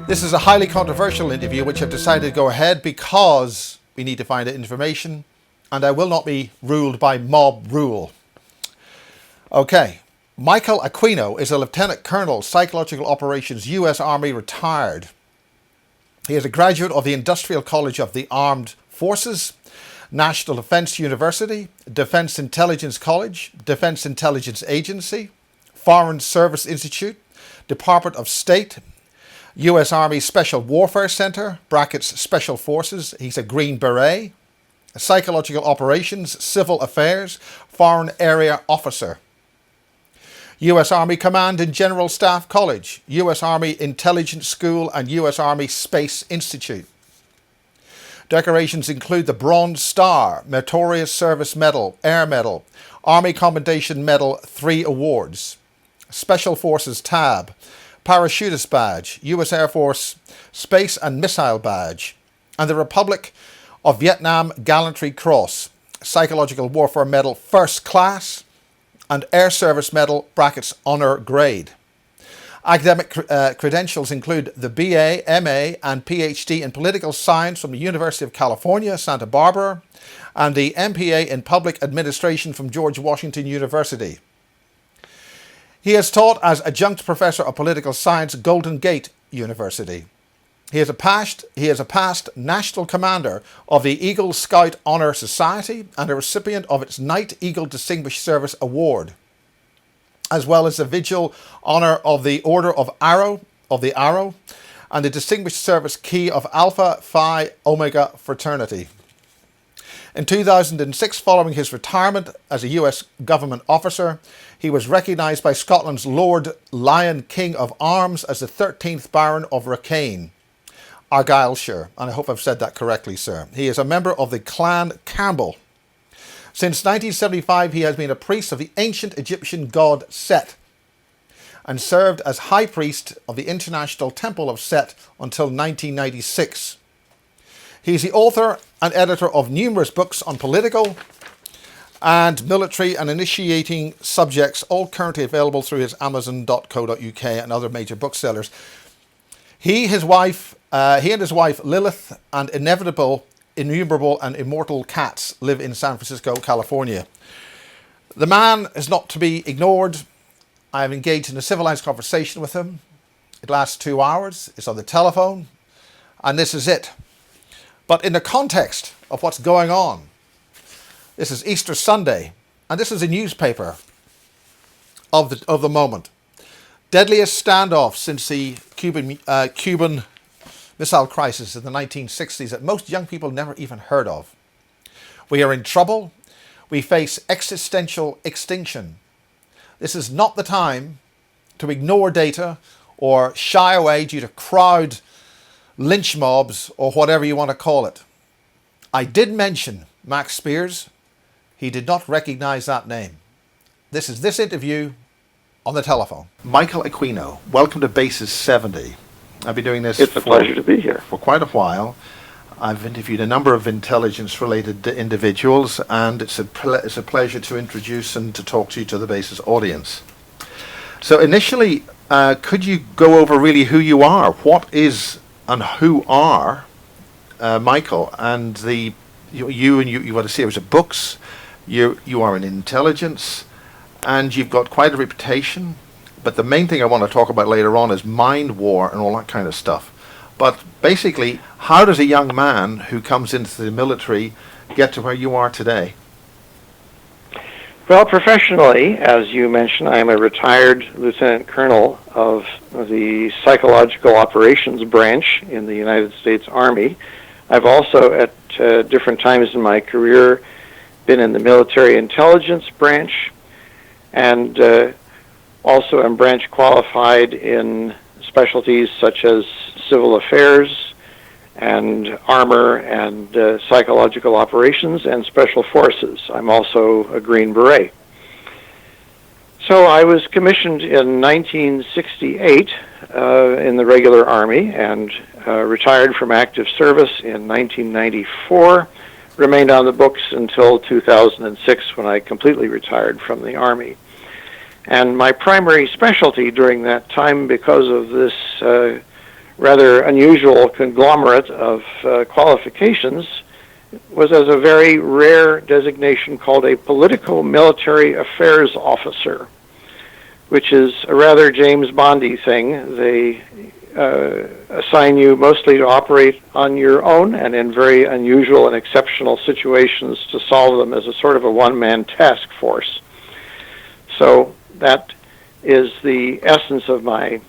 This is a highly controversial interview which I've decided to go ahead because we need to find out information and I will not be ruled by mob rule. Okay, Michael Aquino is a Lieutenant Colonel, Psychological Operations, US Army, retired. He is a graduate of the Industrial College of the Armed Forces, National Defense University, Defense Intelligence College, Defense Intelligence Agency, Foreign Service Institute, Department of State, US Army Special Warfare Center, brackets Special Forces. He's a Green Beret, Psychological Operations, Civil Affairs, Foreign Area Officer. US Army Command and General Staff College, US Army Intelligence School and US Army Space Institute. Decorations include the Bronze Star, Meritorious Service Medal, Air Medal, Army Commendation Medal, 3 awards, Special Forces Tab, Parachutist Badge, US Air Force Space and Missile Badge, and the Republic of Vietnam Gallantry Cross, Psychological Warfare Medal First Class, and Air Service Medal, brackets Honour Grade. Academic credentials include the BA, MA and PhD in Political Science from the University of California, Santa Barbara, and the MPA in Public Administration from George Washington University. He has taught as Adjunct Professor of Political Science, Golden Gate University. He is a past National Commander of the Eagle Scout Honour Society and a recipient of its Knight Eagle Distinguished Service Award, as well as the Vigil Honour of the Order of the Arrow and the Distinguished Service Key of Alpha Phi Omega Fraternity. In 2006, following his retirement as a US government officer, he was recognised by Scotland's Lord Lion King of Arms as the 13th Baron of Racane, Argyllshire, and I hope I've said that correctly, sir. He is a member of the clan Campbell. Since 1975, he has been a priest of the ancient Egyptian god Set and served as High Priest of the International Temple of Set until 1996. He is the author and editor of numerous books on political and military and initiating subjects, all currently available through his Amazon.co.uk and other major booksellers. He and his wife Lilith and innumerable and immortal cats live in San Francisco, California. The man is not to be ignored. I have engaged in a civilized conversation with him. It lasts 2 hours. It's on the telephone. And this is it. But in the context of what's going on, this is Easter Sunday, and this is a newspaper of the moment. Deadliest standoff since the Cuban Missile Crisis in the 1960s that most young people never even heard of. We are in trouble. We face existential extinction. This is not the time to ignore data or shy away due to crowd lynch mobs or whatever you want to call it. I did mention Max Spires. He did not recognize that name. This is this interview on the telephone. Michael Aquino, welcome to Basis 70. I've been doing this It's a pleasure to be here. For quite a while. I've interviewed a number of intelligence-related individuals, and it's a pleasure to introduce and to talk to you to the Basis audience. So initially, could you go over really who you are? What is and who are Michael? And you got a series of books. You are in intelligence, and you've got quite a reputation. But the main thing I want to talk about later on is mind war and all that kind of stuff. But basically, how does a young man who comes into the military get to where you are today? Well, professionally, as you mentioned, I am a retired lieutenant colonel of the Psychological Operations branch in the United States Army. I've also, at different times in my career, been in the military intelligence branch, and also am branch qualified in specialties such as civil affairs and armor and psychological operations and special forces. I'm also a Green Beret. So I was commissioned in 1968 in the regular Army and retired from active service in 1994, remained on the books until 2006 when I completely retired from the Army. And my primary specialty during that time, because of this rather unusual conglomerate of qualifications was as a very rare designation called a political military affairs officer, which is a rather James Bondy thing. They assign you mostly to operate on your own and in very unusual and exceptional situations to solve them as a sort of a one-man task force. So that is the essence of my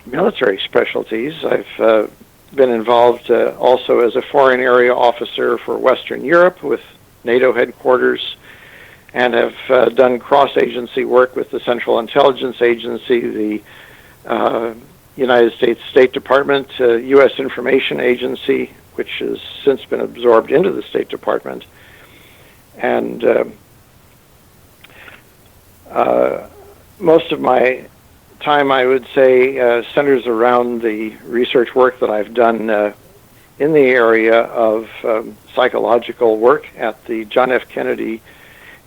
military specialties. I've been involved also as a foreign area officer for Western Europe with NATO headquarters, and have done cross-agency work with the Central Intelligence Agency, the United States State Department, U.S. Information Agency, which has since been absorbed into the State Department. And most of my time, I would say, centers around the research work that I've done in the area of psychological work at the John F. Kennedy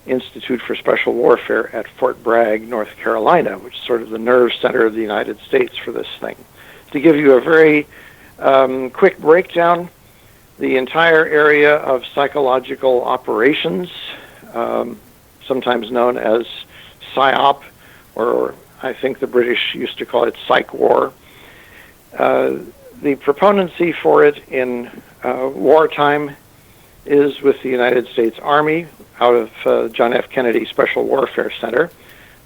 Institute for Special Warfare at Fort Bragg, North Carolina, which is sort of the nerve center of the United States for this thing. To give you a very quick breakdown, the entire area of psychological operations, sometimes known as PSYOP, or I think the British used to call it Psych War. The proponency for it in wartime is with the United States Army out of John F. Kennedy Special Warfare Center.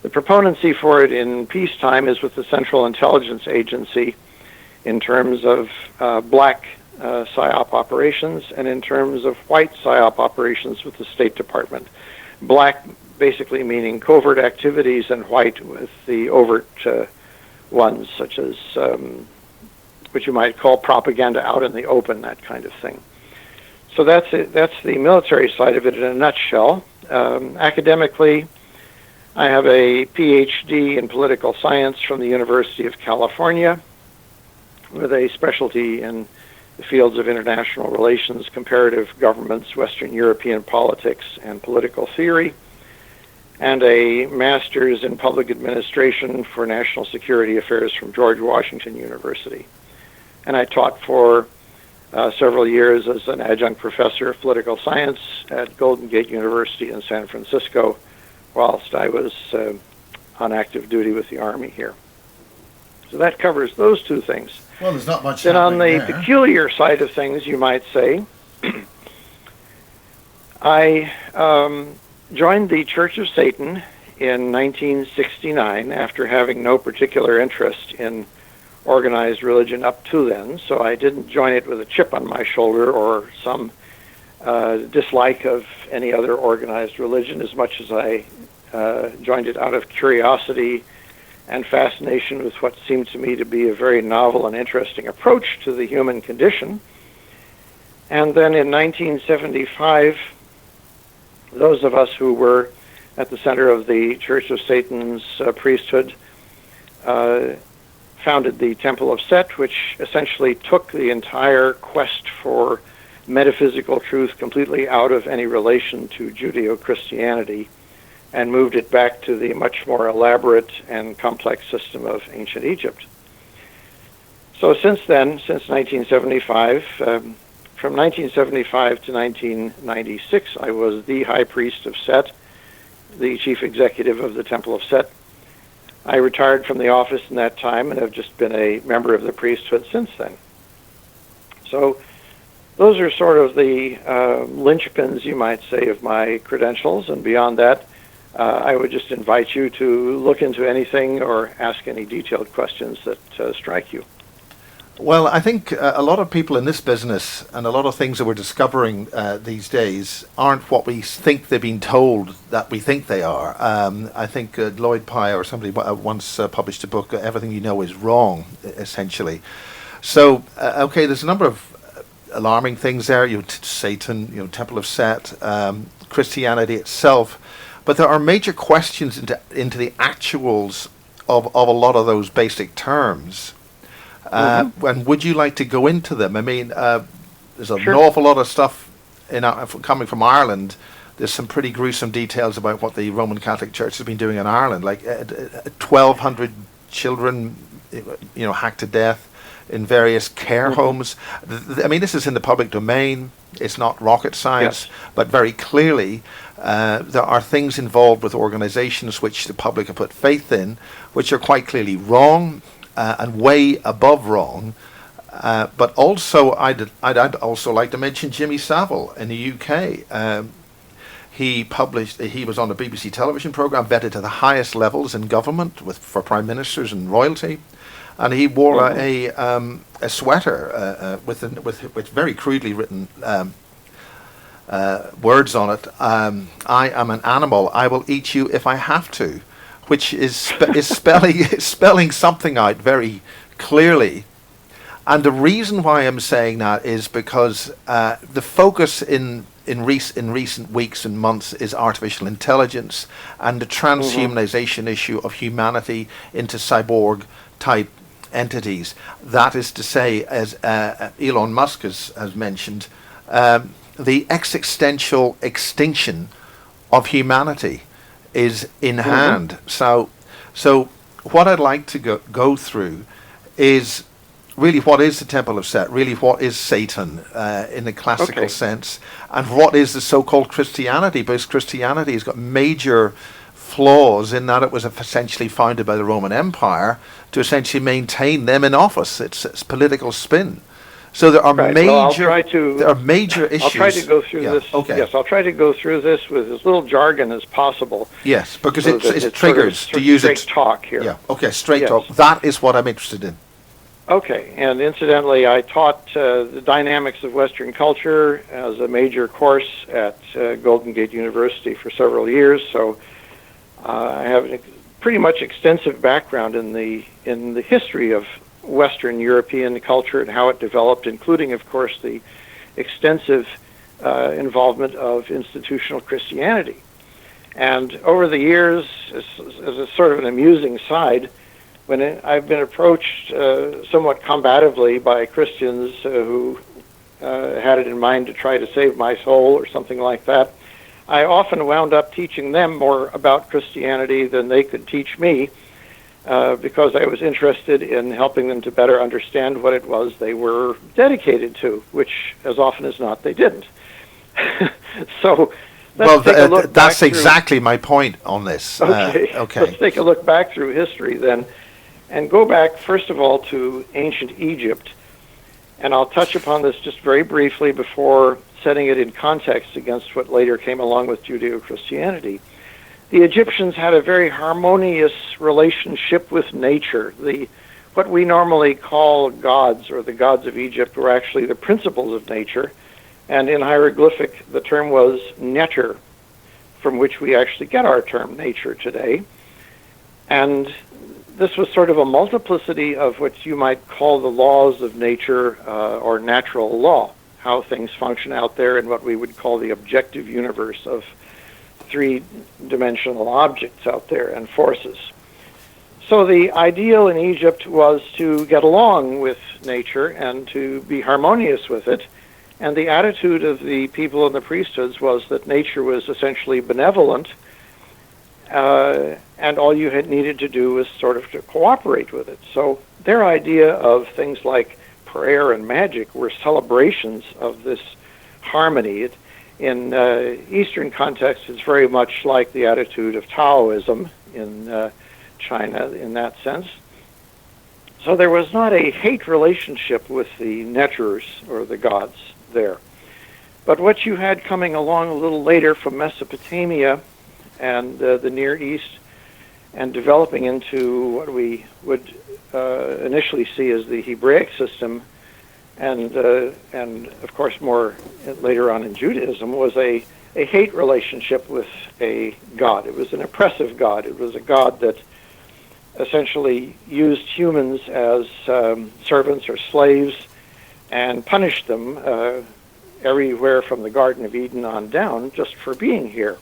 The proponency for it in peacetime is with the Central Intelligence Agency in terms of black PSYOP operations and in terms of white PSYOP operations with the State Department. Black basically meaning covert activities, and white with the overt ones, such as what you might call propaganda out in the open, that kind of thing. So that's it. That's the military side of it in a nutshell. Academically, I have a PhD in political science from the University of California with a specialty in the fields of international relations, comparative governments, Western European politics, and political theory, and a master's in public administration for national security affairs from George Washington University. And I taught for several years as an adjunct professor of political science at Golden Gate University in San Francisco whilst I was on active duty with the Army here. So that covers those two things. Well, there's not much. Then on the there. peculiar side of things, you might say, I joined the Church of Satan in 1969 after having no particular interest in organized religion up to then, so I didn't join it with a chip on my shoulder or some dislike of any other organized religion, as much as I joined it out of curiosity and fascination with what seemed to me to be a very novel and interesting approach to the human condition. And then in 1975, those of us who were at the center of the Church of Satan's priesthood founded the Temple of Set, which essentially took the entire quest for metaphysical truth completely out of any relation to Judeo-Christianity and moved it back to the much more elaborate and complex system of ancient Egypt. So since then, since 1975, from 1975 to 1996, I was the High Priest of Set, the Chief Executive of the Temple of Set. I retired from the office in that time and have just been a member of the priesthood since then. So those are sort of the linchpins, you might say, of my credentials, and beyond that, I would just invite you to look into anything or ask any detailed questions that strike you. Well, I think a lot of people in this business and a lot of things that we're discovering these days aren't what we think they've been told that we think they are. I think Lloyd Pye or somebody once published a book, Everything You Know Is Wrong, essentially. So, okay, there's a number of alarming things there. Satan, Temple of Set, Christianity itself. But there are major questions into the actuals of a lot of those basic terms. And would you like to go into them? I mean, there's an awful lot of stuff coming from Ireland. There's some pretty gruesome details about what the Roman Catholic Church has been doing in Ireland, like 1,200 children, hacked to death. in various care homes. I mean, this is in the public domain. It's not rocket science, but very clearly there are things involved with organizations which the public have put faith in, which are quite clearly wrong and way above wrong. But also, I'd also like to mention Jimmy Savile in the UK. He was on a BBC television programme, vetted to the highest levels in government for prime ministers and royalty, and he wore a sweater with very crudely written words on it. I am an animal. I will eat you if I have to, which is spelling something out very clearly. And the reason why I'm saying that is because the focus in recent weeks and months is artificial intelligence and the transhumanization issue of humanity into cyborg type entities. That is to say, as Elon Musk has mentioned, the existential extinction of humanity is in hand. So what I'd like to go through is really what is the Temple of Set, really what is Satan in the classical sense, and what is the so-called Christianity, because Christianity has got major flaws in that it was essentially founded by the Roman Empire to essentially maintain them in office. It's political spin. So there are major issues. I'll try to go through this. Okay. Yes, I'll try to go through this with as little jargon as possible. Yes, because it triggers sort of to use it. Straight talk here. Yeah. Okay. Straight talk. That is what I'm interested in. Okay, and incidentally, I taught the dynamics of Western culture as a major course at Golden Gate University for several years, so I have a pretty much extensive background in the history of Western European culture and how it developed, including, of course, the extensive involvement of institutional Christianity. And over the years, as a sort of an amusing side, when I've been approached somewhat combatively by Christians who had it in mind to try to save my soul or something like that, I often wound up teaching them more about Christianity than they could teach me, because I was interested in helping them to better understand what it was they were dedicated to, which as often as not they didn't. So that's exactly my point on this. Okay. Let's take a look back through history then, and go back first of all to ancient Egypt, and I'll touch upon this just very briefly before setting it in context against what later came along with Judeo-Christianity. The Egyptians had a very harmonious relationship with nature. What we normally call gods, or the gods of Egypt, were actually the principles of nature, and in hieroglyphic the term was neter, from which we actually get our term nature today. And this was sort of a multiplicity of what you might call the laws of nature, or natural law, how things function out there in what we would call the objective universe of three-dimensional objects out there and forces. So the ideal in Egypt was to get along with nature and to be harmonious with it, and the attitude of the people in the priesthoods was that nature was essentially benevolent, and all you had needed to do was sort of to cooperate with it. So their idea of things like prayer and magic were celebrations of this harmony. In Eastern context, it's very much like the attitude of Taoism in China in that sense. So there was not a hate relationship with the neters, or the gods, there. But what you had coming along a little later from Mesopotamia and the Near East, and developing into what we would initially see as the Hebraic system, and of course more later on in Judaism, was a hate relationship with a god. It was an oppressive god. It was a god that essentially used humans as servants or slaves and punished them everywhere from the Garden of Eden on down just for being here.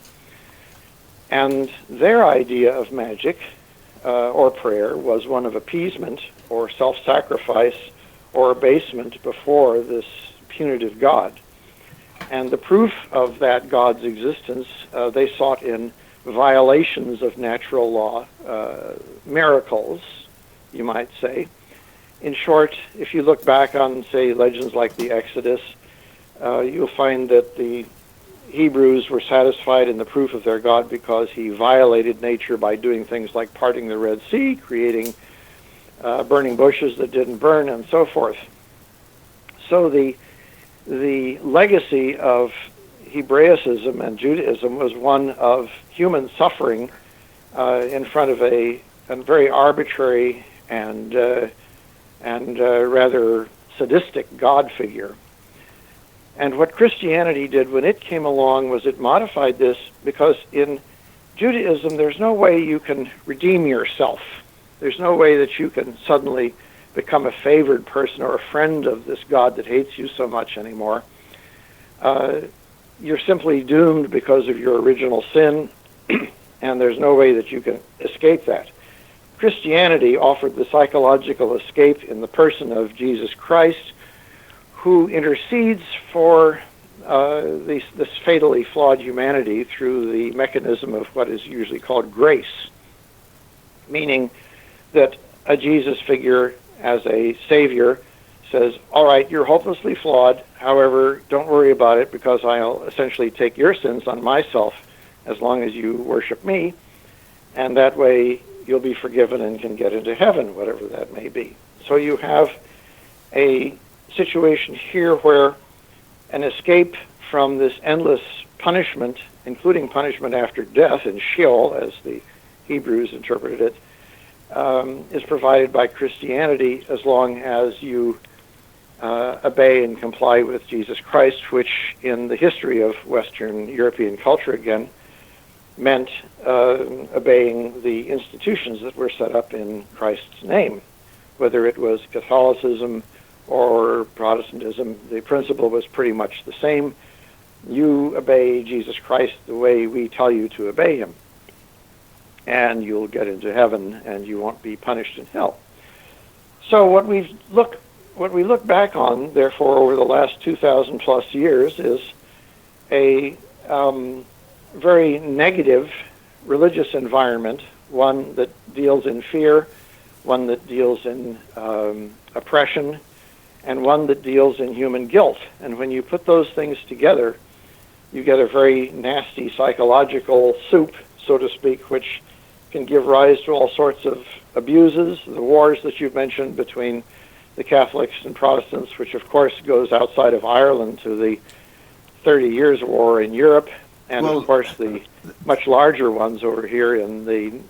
And their idea of magic or prayer was one of appeasement or self-sacrifice or abasement before this punitive god. And the proof of that god's existence they sought in violations of natural law, miracles, you might say, In short, if you look back on, say, legends like the Exodus, you'll find that the Hebrews were satisfied in the proof of their God because he violated nature by doing things like parting the Red Sea, creating burning bushes that didn't burn, and so forth. So the legacy of Hebraicism and Judaism was one of human suffering in front of a very arbitrary and rather sadistic God figure. And what Christianity did when it came along was it modified this, because in Judaism there's no way you can redeem yourself. There's no way that you can suddenly become a favored person or a friend of this God that hates you so much anymore. You're simply doomed because of your original sin, and there's no way that you can escape that. Christianity offered the psychological escape in the person of Jesus Christ, who intercedes for this fatally flawed humanity through the mechanism of what is usually called grace, meaning that a Jesus figure as a savior says, all right, you're hopelessly flawed, however, don't worry about it because I'll essentially take your sins on myself as long as you worship me, and that way you'll be forgiven and can get into heaven, whatever that may be. So you have a situation here where an escape from this endless punishment, including punishment after death in Sheol, as the Hebrews interpreted it, is provided by Christianity as long as you obey and comply with Jesus Christ, which in the history of Western European culture, again, meant obeying the institutions that were set up in Christ's name. Whether it was Catholicism or Protestantism, the principle was pretty much the same. You obey Jesus Christ the way we tell you to obey him, and you'll get into heaven and you won't be punished in hell. So what we look back on, therefore, over the last 2,000 plus years is a very negative religious environment, one that deals in fear, one that deals in oppression, and one that deals in human guilt. And when you put those things together, you get a very nasty psychological soup, so to speak, which can give rise to all sorts of abuses, the wars that you've mentioned between the Catholics and Protestants, which of course goes outside of Ireland to the 30 Years' War in Europe, and of course the much larger ones over here in the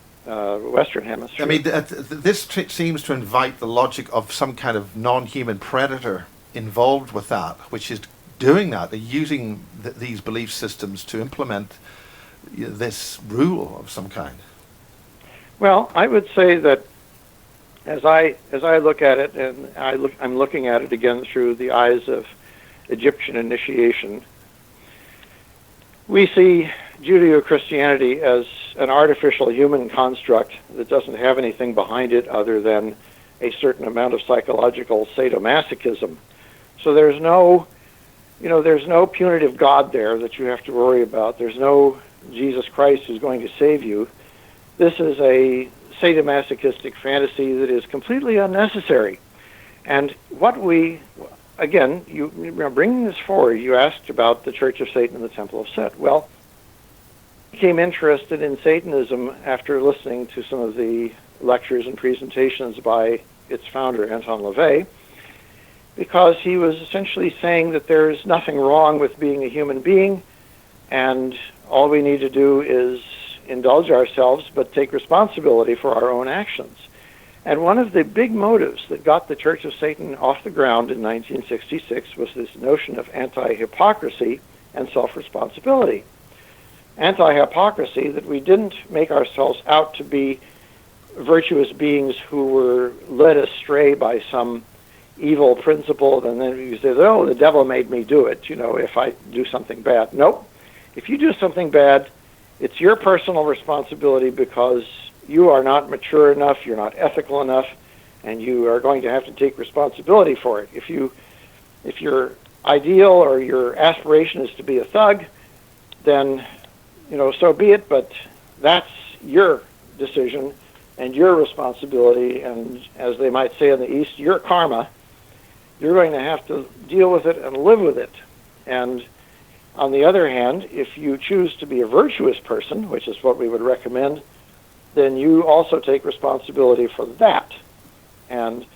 Western Hemisphere. I mean, this seems to invite the logic of some kind of non-human predator involved with that, which is doing that, using these belief systems to implement this rule of some kind. Well, I would say that as I look at it, and I'm looking at it again through the eyes of Egyptian initiation, we see Judeo-Christianity as an artificial human construct that doesn't have anything behind it other than a certain amount of psychological sadomasochism. So there's no punitive God there that you have to worry about. There's no Jesus Christ who's going to save you. This is a sadomasochistic fantasy that is completely unnecessary. And again, bringing this forward, you asked about the Church of Satan and the Temple of Set. Well, I became interested in Satanism after listening to some of the lectures and presentations by its founder, Anton LaVey, because he was essentially saying that there's nothing wrong with being a human being, and all we need to do is indulge ourselves but take responsibility for our own actions. And one of the big motives that got the Church of Satan off the ground in 1966 was this notion of anti-hypocrisy and self-responsibility. Anti-hypocrisy, that we didn't make ourselves out to be virtuous beings who were led astray by some evil principle, and then you say, oh, the devil made me do it, if I do something bad. Nope. If you do something bad, it's your personal responsibility because you are not mature enough, you're not ethical enough, and you are going to have to take responsibility for it. If your ideal or your aspiration is to be a thug, then so be it, but that's your decision. and your responsibility, and as they might say in the East, your karma. You're going to have to deal with it and live with it. And on the other hand, if you choose to be a virtuous person, which is what we would recommend, then you also take responsibility for that. And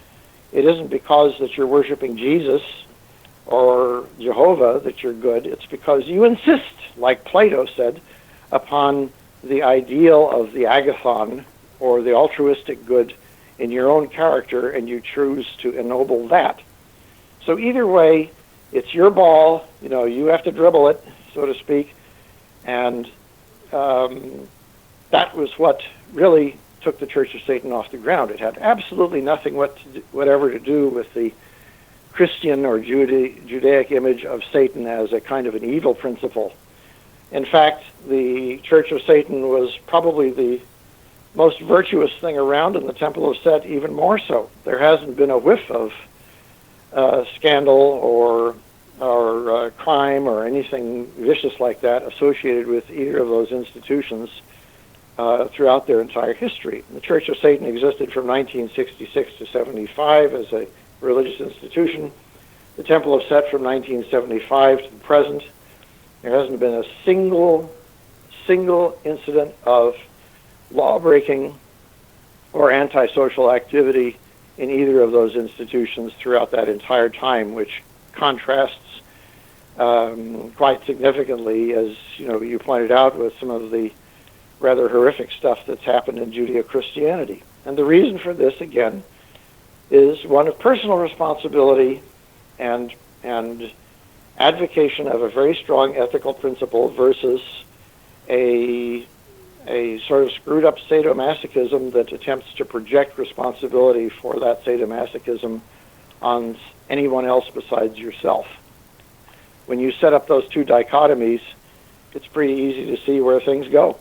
it isn't because that you're worshiping Jesus or Jehovah that you're good. It's because you insist, like Plato said, upon the ideal of the agathon, or the altruistic good, in your own character, and you choose to ennoble that. So either way, it's your ball. You have to dribble it, so to speak. And that was what really took the Church of Satan off the ground. It had absolutely nothing whatever to do with the Christian or Judaic image of Satan as a kind of an evil principle. In fact, the Church of Satan was probably the most virtuous thing around, and the Temple of Set even more so. There hasn't been a whiff of scandal or crime or anything vicious like that associated with either of those institutions throughout their entire history. The Church of Satan existed from 1966 to 75 as a religious institution. The Temple of Set from 1975 to the present. There hasn't been a single incident of law-breaking or antisocial activity in either of those institutions throughout that entire time, which contrasts quite significantly, as you pointed out, with some of the rather horrific stuff that's happened in Judeo-Christianity. And the reason for this, again, is one of personal responsibility and advocation of a very strong ethical principle versus a sort of screwed up sadomasochism that attempts to project responsibility for that sadomasochism on anyone else besides yourself. When you set up those two dichotomies, it's pretty easy to see where things go.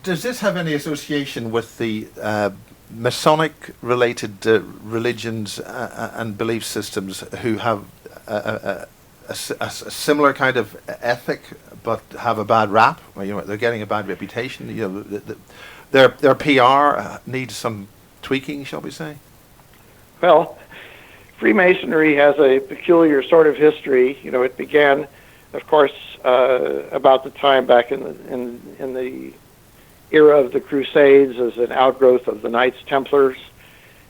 Does this have any association with the Masonic-related religions and belief systems who have a similar kind of ethic but have a bad rap? They're getting a bad reputation. Their PR needs some tweaking, shall we say? Well, Freemasonry has a peculiar sort of history. It began, of course, about the time back in the era of the Crusades as an outgrowth of the Knights Templars,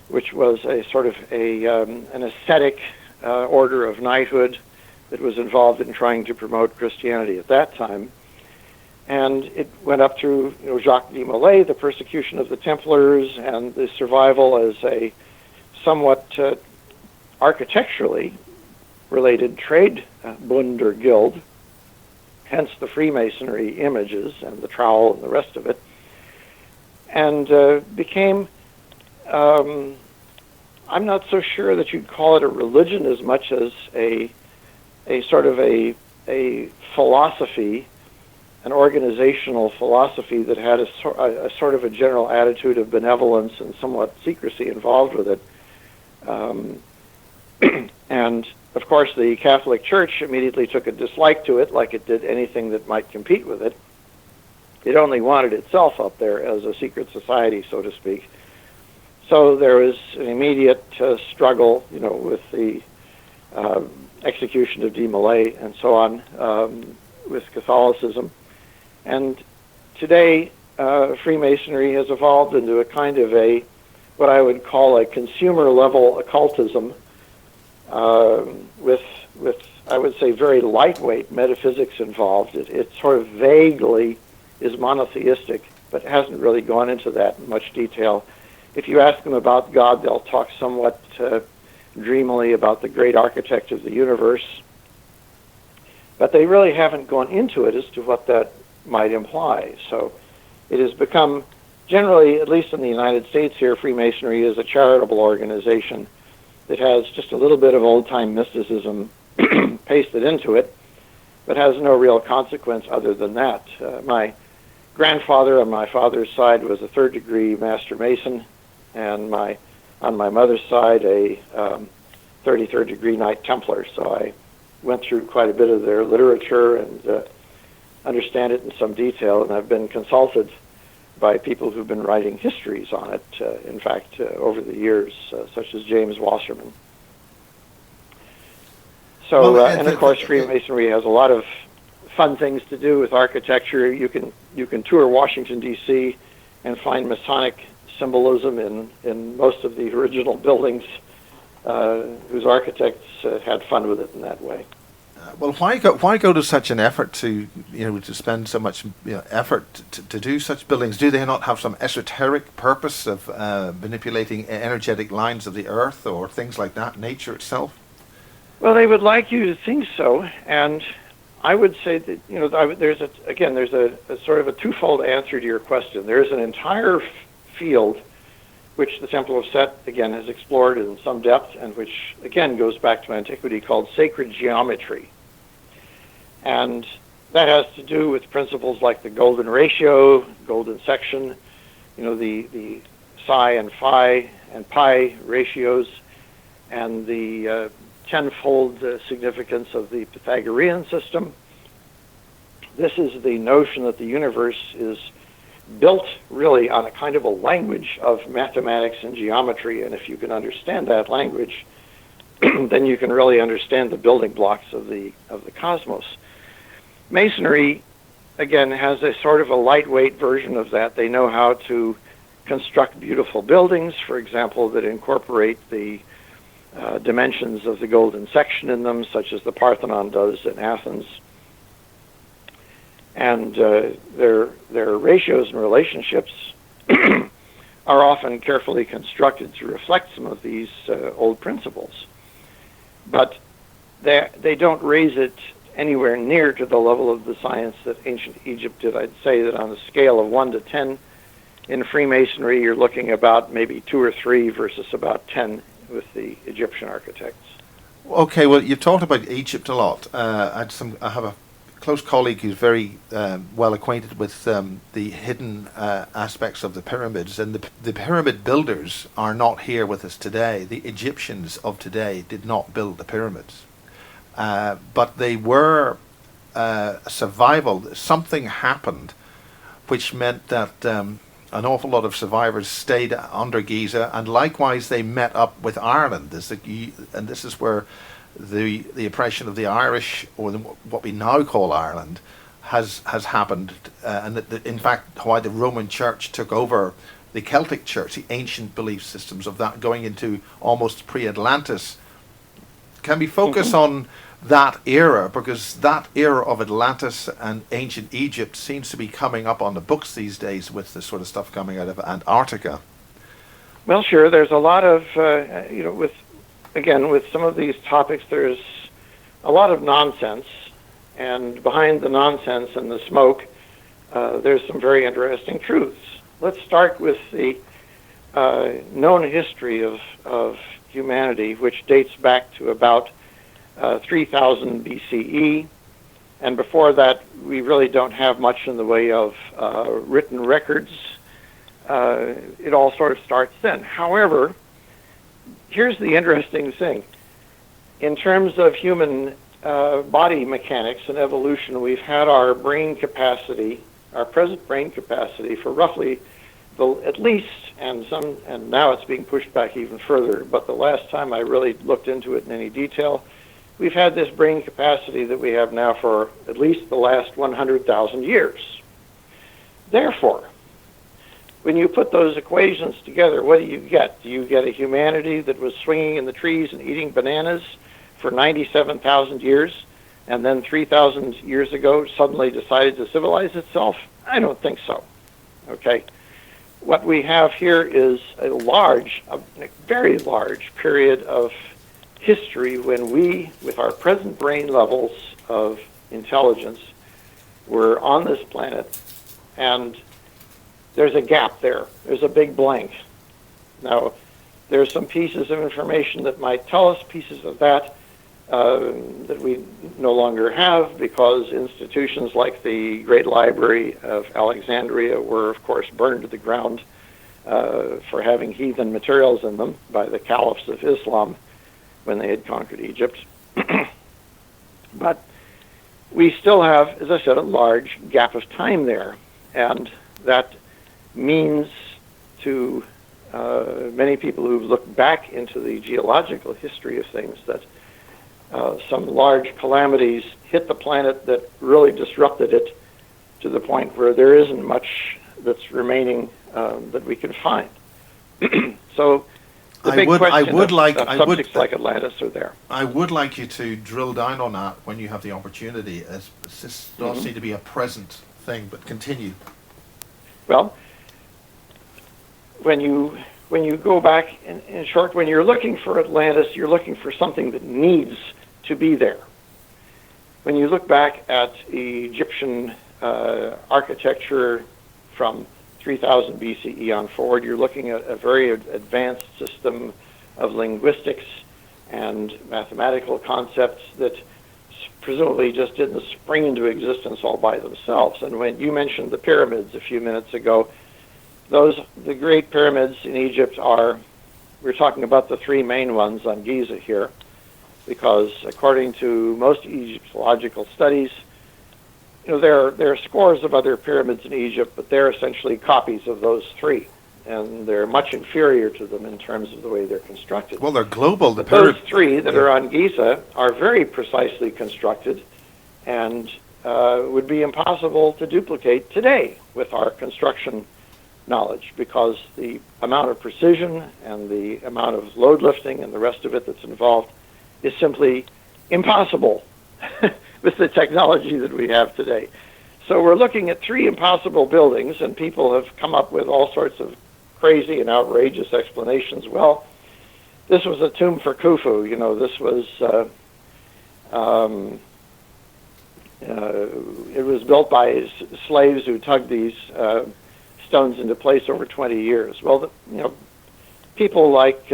which was a sort of an ascetic order of knighthood that was involved in trying to promote Christianity at that time. And it went up through Jacques de Molay, the persecution of the Templars, and the survival as a somewhat architecturally related trade bund or guild, hence the Freemasonry images and the trowel and the rest of it, and became, I'm not so sure that you'd call it a religion as much as a sort of a philosophy, an organizational philosophy that had a sort of a general attitude of benevolence and somewhat secrecy involved with it. And, of course, the Catholic Church immediately took a dislike to it, like it did anything that might compete with it. It only wanted itself up there as a secret society, so to speak. So there was an immediate struggle, with the execution of de Molay and so on, with Catholicism. And today, Freemasonry has evolved into a kind of what I would call a consumer-level occultism, with I would say very lightweight metaphysics involved. It sort of vaguely is monotheistic, but hasn't really gone into that in much detail. If you ask them about God, they'll talk somewhat dreamily about the great architect of the universe, but they really haven't gone into it as to what that might imply. So it has become, generally, at least in the United States here, Freemasonry is a charitable organization that has just a little bit of old-time mysticism pasted into it, but has no real consequence other than that. My grandfather on my father's side was a third-degree Master Mason, and on my mother's side, a 33rd degree Knight Templar. So I went through quite a bit of their literature and understand it in some detail, and I've been consulted by people who've been writing histories on it, in fact, over the years, such as James Wasserman. So, and of course, Freemasonry has a lot of fun things to do with architecture. You can tour Washington, D.C., and find Masonic symbolism in most of the original buildings, whose architects had fun with it in that way. Well, why go to such an effort to spend so much effort to do such buildings? Do they not have some esoteric purpose of manipulating energetic lines of the earth or things like that, nature itself? Well, they would like you to think so, and I would say that there's a sort of a twofold answer to your question. There's an entire field which the Temple of Set, again, has explored in some depth, and which, again, goes back to antiquity, called sacred geometry. And that has to do with principles like the golden ratio, golden section, the psi and phi and pi ratios, and the tenfold significance of the Pythagorean system. This is the notion that the universe is built really on a kind of a language of mathematics and geometry, and if you can understand that language, then you can really understand the building blocks of the cosmos. Masonry, again, has a sort of a lightweight version of that. They know how to construct beautiful buildings, for example, that incorporate the dimensions of the golden section in them, such as the Parthenon does in Athens. And their ratios and relationships are often carefully constructed to reflect some of these old principles. But they don't raise it anywhere near to the level of the science that ancient Egypt did. I'd say that on a scale of 1 to 10, in Freemasonry, you're looking about maybe 2 or 3 versus about 10 with the Egyptian architects. Okay, well, you've talked about Egypt a lot. I have a close colleague who's very well acquainted with the hidden aspects of the pyramids, and the pyramid builders are not here with us today. The Egyptians of today did not build the pyramids, but they were survival. Something happened which meant that an awful lot of survivors stayed under Giza, and likewise they met up with Ireland. And this is where the oppression of the Irish, or what we now call Ireland, has happened, and that in fact why the Roman Church took over the Celtic Church, the ancient belief systems of that, going into almost pre-Atlantis. Can we focus on that era, because that era of Atlantis and ancient Egypt seems to be coming up on the books these days with the sort of stuff coming out of Antarctica? Well, sure. There's a lot of with some of these topics, there's a lot of nonsense, and behind the nonsense and the smoke, there's some very interesting truths. Let's start with the known history of humanity, which dates back to about 3000 BCE, and before that, we really don't have much in the way of written records. It all sort of starts then. However, here's the interesting thing. In terms of human body mechanics and evolution, we've had our brain capacity, our present brain capacity, for roughly at least, and now it's being pushed back even further, but the last time I really looked into it in any detail, we've had this brain capacity that we have now for at least the last 100,000 years. Therefore, when you put those equations together, what do you get? Do you get a humanity that was swinging in the trees and eating bananas for 97,000 years, and then 3,000 years ago suddenly decided to civilize itself? I don't think so. Okay? What we have here is a very large period of history when we, with our present brain levels of intelligence, were on this planet, and there's a gap there. There's a big blank. Now, there's some pieces of information that might tell us pieces of that that we no longer have, because institutions like the Great Library of Alexandria were, of course, burned to the ground for having heathen materials in them by the caliphs of Islam when they had conquered Egypt. But we still have, as I said, a large gap of time there, and that means to many people who've looked back into the geological history of things that some large calamities hit the planet that really disrupted it to the point where there isn't much that's remaining that we can find. So the big question of subjects like Atlantis are there. I would like you to drill down on that when you have the opportunity, as this does seem to be a present thing, but continue. Well, when you go back, in short, when you're looking for Atlantis, you're looking for something that needs to be there. When you look back at Egyptian architecture from 3000 BCE on forward, you're looking at a very advanced system of linguistics and mathematical concepts that presumably just didn't spring into existence all by themselves. And when you mentioned the pyramids a few minutes ago, the great pyramids in Egypt we're talking about the three main ones on Giza here, because according to most Egyptological studies, there are scores of other pyramids in Egypt, but they're essentially copies of those three, and they're much inferior to them in terms of the way they're constructed. Well, they're global. Those three that are on Giza are very precisely constructed and would be impossible to duplicate today with our construction knowledge, because the amount of precision and the amount of load lifting and the rest of it that's involved is simply impossible with the technology that we have today. So we're looking at three impossible buildings, and people have come up with all sorts of crazy and outrageous explanations. Well, this was a tomb for Khufu. This was it was built by slaves who tugged these stones into place over 20 years. Well, people like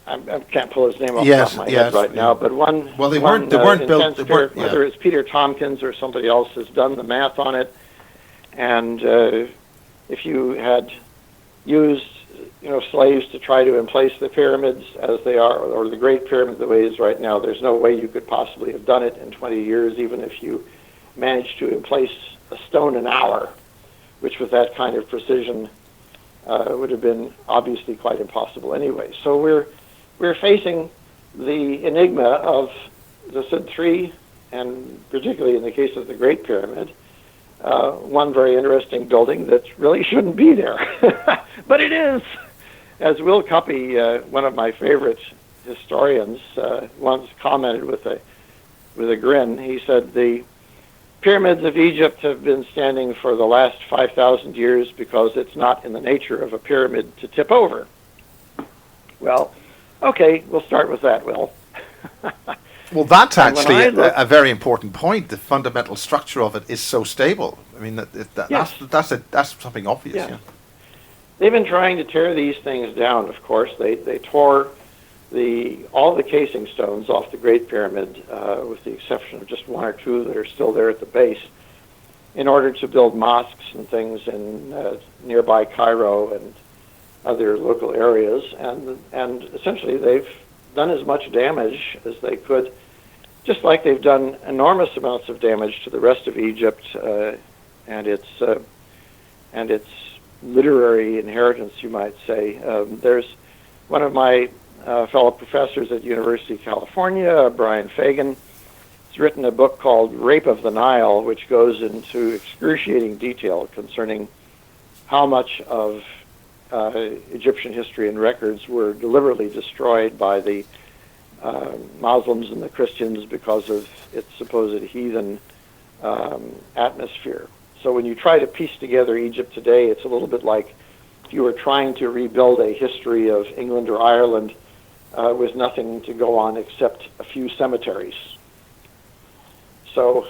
I can't pull his name off the top of my head right now, but they weren't built. Whether it's Peter Tompkins or somebody else has done the math on it, and if you had used slaves to try to emplace the pyramids as they are, or the Great Pyramid the way it is right now, there's no way you could possibly have done it in 20 years, even if you managed to emplace a stone an hour, which with that kind of precision would have been obviously quite impossible anyway. So we're facing the enigma of the Sid III, and particularly in the case of the Great Pyramid, one very interesting building that really shouldn't be there, but it is. As Will Cuppy, one of my favorite historians, once commented with a grin, he said, the pyramids of Egypt have been standing for the last 5,000 years because it's not in the nature of a pyramid to tip over. Well, okay, we'll start with that, Will. Well, that's actually a very important point. The fundamental structure of it is so stable. I mean, that's something obvious. Yeah. They've been trying to tear these things down, of course. They tore all the casing stones off the Great Pyramid, with the exception of just one or two that are still there at the base, in order to build mosques and things in nearby Cairo and other local areas. And essentially they've done as much damage as they could, just like they've done enormous amounts of damage to the rest of Egypt and its literary inheritance, you might say. There's one of my fellow professors at University of California, Brian Fagan, has written a book called Rape of the Nile, which goes into excruciating detail concerning how much of Egyptian history and records were deliberately destroyed by the Muslims and the Christians because of its supposed heathen atmosphere. So when you try to piece together Egypt today, it's a little bit like if you were trying to rebuild a history of England or Ireland with nothing to go on except a few cemeteries. So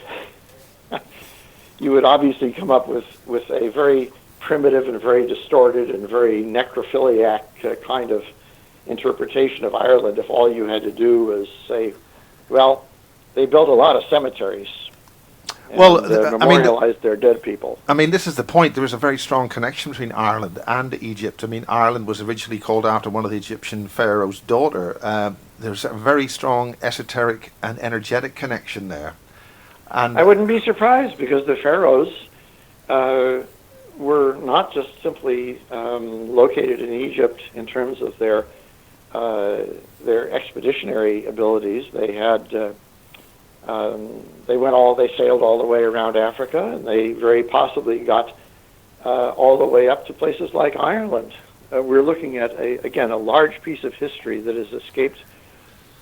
you would obviously come up with a very primitive and very distorted and very necrophiliac kind of interpretation of Ireland if all you had to do was say, well, they built a lot of cemeteries. Well, and I mean, memorialize their dead people. I mean, this is the point. There was a very strong connection between Ireland and Egypt. I mean, Ireland was originally called after one of the Egyptian pharaoh's daughter. There's a very strong esoteric and energetic connection there. And I wouldn't be surprised, because the pharaohs were not just simply located in Egypt in terms of their expeditionary abilities. They had they sailed all the way around Africa, and they very possibly got all the way up to places like Ireland. We're looking at a large piece of history that has escaped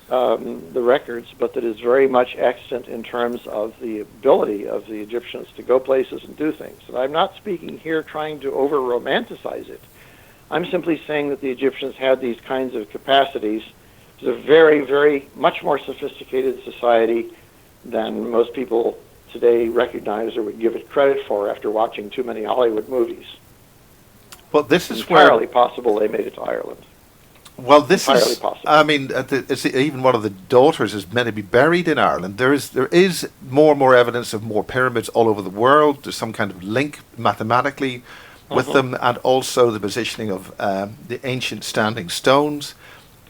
the records, but that is very much extant in terms of the ability of the Egyptians to go places and do things. And I'm not speaking here trying to over-romanticize it. I'm simply saying that the Egyptians had these kinds of capacities. It's a very, very much more sophisticated society than most people today recognize or would give it credit for after watching too many Hollywood movies. Well, this is entirely possible they made it to Ireland. Well, this entirely is possible. I mean, even one of the daughters is meant to be buried in Ireland. There is more and more evidence of more pyramids all over the world. There's some kind of link mathematically with them, and also the positioning of the ancient standing stones.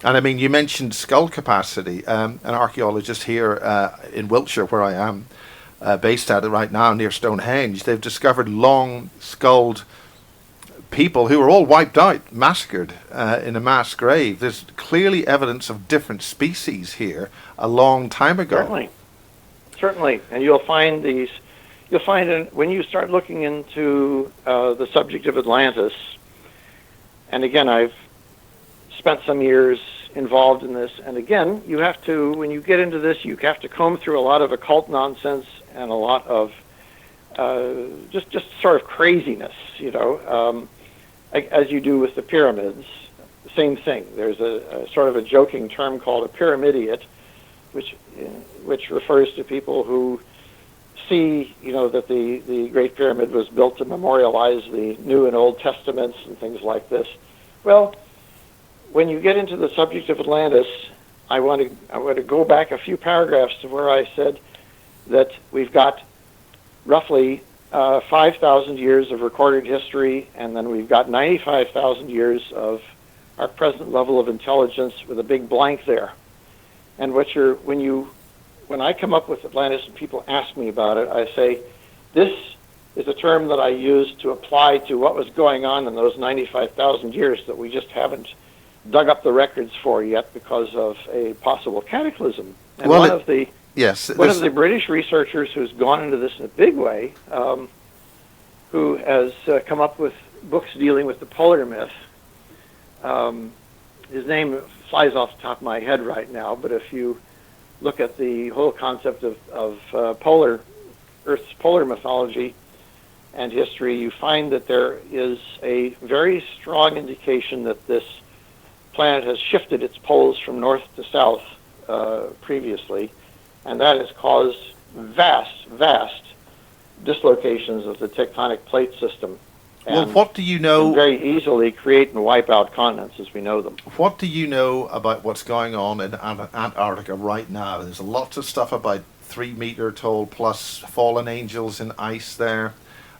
And I mean, you mentioned skull capacity. An archaeologist here in Wiltshire, where I am based at it right now, near Stonehenge, they've discovered long-skulled people who were all wiped out, massacred in a mass grave. There's clearly evidence of different species here a long time ago. Certainly. And you'll find when you start looking into the subject of Atlantis, and again, I've spent some years involved in this, and again, you have to, when you get into this, you have to comb through a lot of occult nonsense and a lot of just sort of craziness, as you do with the pyramids. Same thing. There's a sort of a joking term called a pyramidiot, which refers to people who see, that the Great Pyramid was built to memorialize the New and Old Testaments and things like this. Well, when you get into the subject of Atlantis, I want to go back a few paragraphs to where I said that we've got roughly 5,000 years of recorded history, and then we've got 95,000 years of our present level of intelligence with a big blank there. And when I come up with Atlantis and people ask me about it, I say, this is a term that I use to apply to what was going on in those 95,000 years that we just haven't dug up the records for yet because of a possible cataclysm. And one of the British researchers who's gone into this in a big way, who has come up with books dealing with the polar myth, his name flies off the top of my head right now, but if you look at the whole concept of Earth's polar mythology and history, you find that there is a very strong indication that this planet has shifted its poles from north to south previously, and that has caused vast dislocations of the tectonic plate system. Well, what do you know? And very easily create and wipe out continents as we know them. What do you know about what's going on in Antarctica right now? There's lots of stuff about 3-meter tall plus fallen angels in ice there,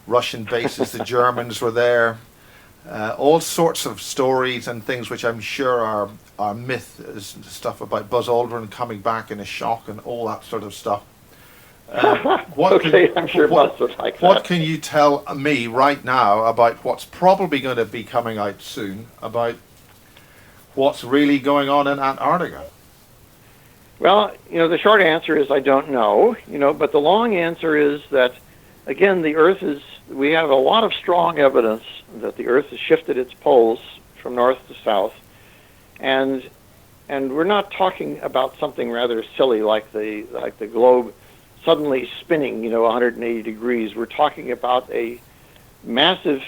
Russian bases, the Germans were there. All sorts of stories and things which I'm sure are myth, stuff about Buzz Aldrin coming back in a shock and all that sort of stuff. I'm sure Buzz would like that. What can you tell me right now about what's probably going to be coming out soon, about what's really going on in Antarctica? Well, the short answer is I don't know, but the long answer is that, again, we have a lot of strong evidence that the Earth has shifted its poles from north to south, and we're not talking about something rather silly like the globe suddenly spinning, 180 degrees. We're talking about a massive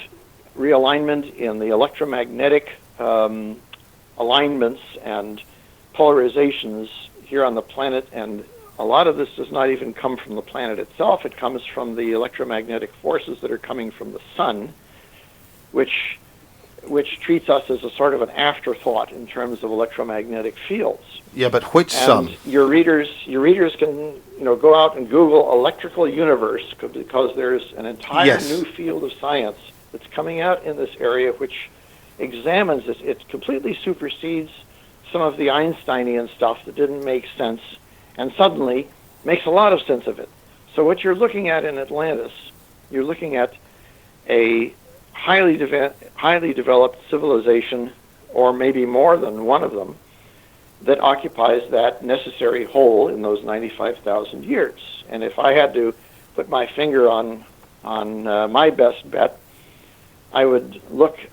realignment in the electromagnetic alignments and polarizations here on the planet, and a lot of this does not even come from the planet itself. It comes from the electromagnetic forces that are coming from the sun, which which treats us as a sort of an afterthought in terms of electromagnetic fields. Yeah, but which sun? And your readers can go out and Google electrical universe, because there's an entire new field of science that's coming out in this area which examines this. It completely supersedes some of the Einsteinian stuff that didn't make sense, and suddenly makes a lot of sense of it. So what you're looking at in Atlantis, you're looking at a highly developed civilization, or maybe more than one of them, that occupies that necessary hole in those 95,000 years. And if I had to put my finger on my best bet, I would look at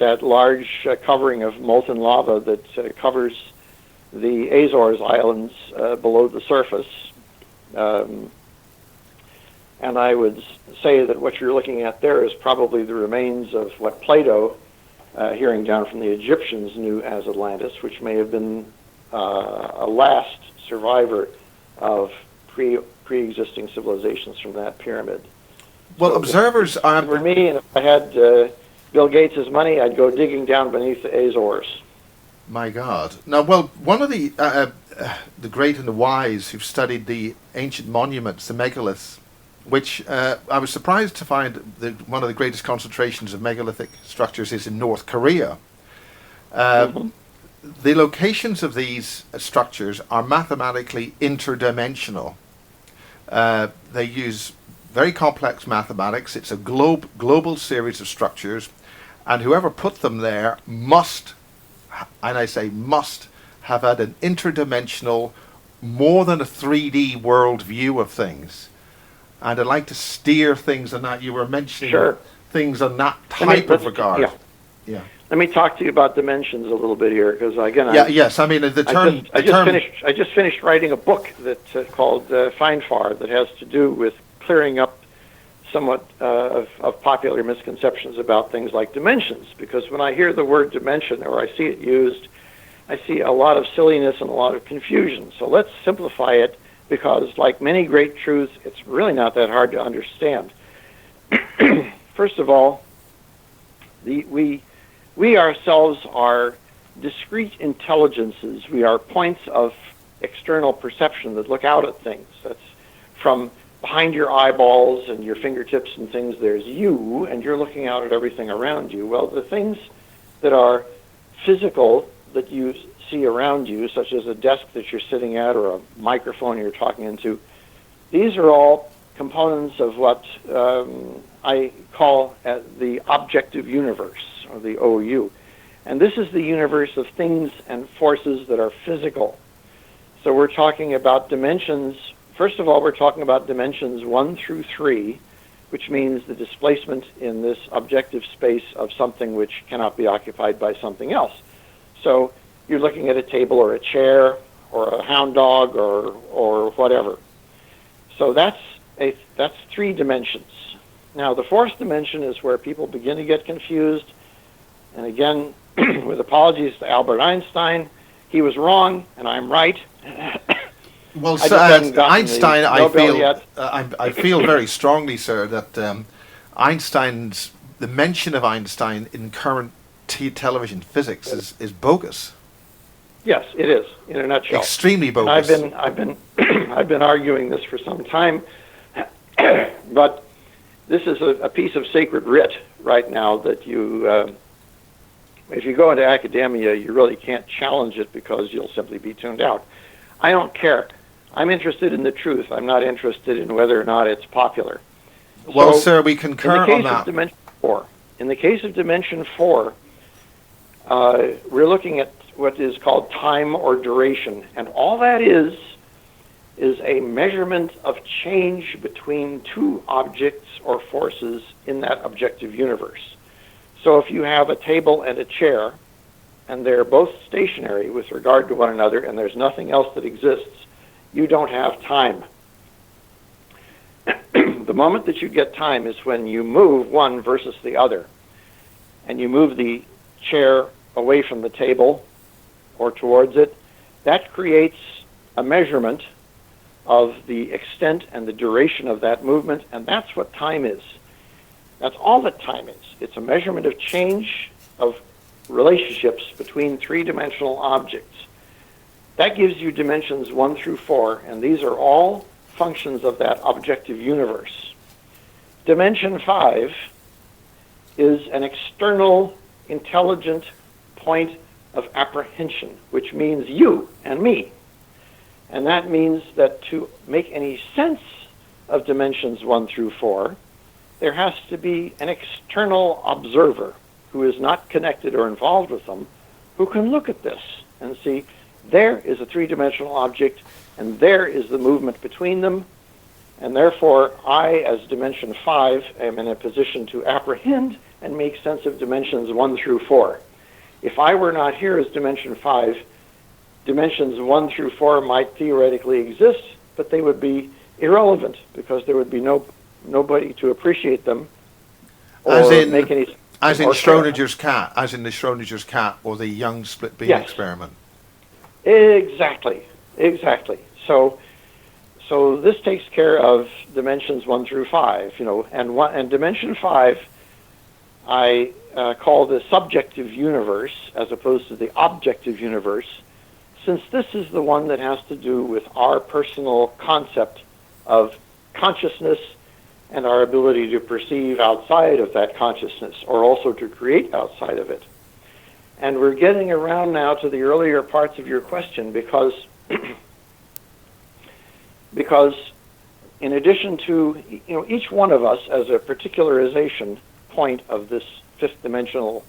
that large covering of molten lava that covers the Azores Islands below the surface, and I would say that what you're looking at there is probably the remains of what Plato, hearing down from the Egyptians, knew as Atlantis, which may have been a last survivor of pre-existing civilizations from that pyramid. Well, so observers are... For me, and if I had Bill Gates' money, I'd go digging down beneath the Azores. My God. Now, well, one of the great and the wise who've studied the ancient monuments, the megaliths, which I was surprised to find that one of the greatest concentrations of megalithic structures is in North Korea. The locations of these structures are mathematically interdimensional. They use very complex mathematics. It's a global series of structures, and whoever put them there must, and I say must, have had an interdimensional, more than a 3D world view of things. And I'd like to steer things on that. You were mentioning things on that type of regard. Yeah. Let me talk to you about dimensions a little bit here, because again, I just finished writing a book that's called Fine Far, that has to do with clearing up somewhat of popular misconceptions about things like dimensions. Because when I hear the word dimension, or I see it used, I see a lot of silliness and a lot of confusion. So let's simplify it, because like many great truths, it's really not that hard to understand. First of all, we ourselves are discrete intelligences. We are points of external perception that look out at things. That's from behind your eyeballs and your fingertips and things, there's you, and you're looking out at everything around you. Well, the things that are physical that you see around you, such as a desk that you're sitting at or a microphone you're talking into, these are all components of what I call the objective universe, or the OU. And this is the universe of things and forces that are physical. So we're talking about dimensions. First of all, we're talking about dimensions 1 through 3, which means the displacement in this objective space of something which cannot be occupied by something else. So you're looking at a table or a chair or a hound dog or whatever. So that's 3 dimensions. Now, the 4th dimension is where people begin to get confused. And again, with apologies to Albert Einstein, he was wrong and I'm right. Well, sir, Einstein, I feel very strongly, sir, that the mention of Einstein in current television physics is bogus. Yes, it is, in a nutshell. Extremely bogus. And I've been arguing this for some time, but this is a piece of sacred writ right now that if you go into academia, you really can't challenge it because you'll simply be tuned out. I don't care. I'm interested in the truth. I'm not interested in whether or not it's popular. Well, sir, we concur on that. In the case of Dimension 4, we're looking at what is called time or duration. And all that is a measurement of change between 2 objects or forces in that objective universe. So if you have a table and a chair, and they're both stationary with regard to one another, and there's nothing else that exists, you don't have time. The moment that you get time is when you move one versus the other, and you move the chair away from the table or towards it. That creates a measurement of the extent and the duration of that movement, and that's what time is. That's all that time is. It's a measurement of change of relationships between three-dimensional objects. That gives you dimensions 1 through 4, and these are all functions of that objective universe. Dimension 5 is an external, intelligent point of apprehension, which means you and me. And that means that to make any sense of dimensions 1 through 4, there has to be an external observer who is not connected or involved with them, who can look at this and see there is a three-dimensional object and there is the movement between them, and therefore I, as dimension 5, am in a position to apprehend and make sense of dimensions 1 through 4. If I were not here as dimension 5, dimensions 1 through 4 might theoretically exist, but they would be irrelevant because there would be nobody to appreciate them or make any. As in Schrodinger's cat, as in the Schrodinger's cat or the young split beam experiment. Exactly. So this takes care of dimensions 1 through 5, and dimension 5 I call the subjective universe as opposed to the objective universe, since this is the one that has to do with our personal concept of consciousness and our ability to perceive outside of that consciousness, or also to create outside of it. And we're getting around now to the earlier parts of your question because in addition to, each one of us as a particularization point of this fifth dimensional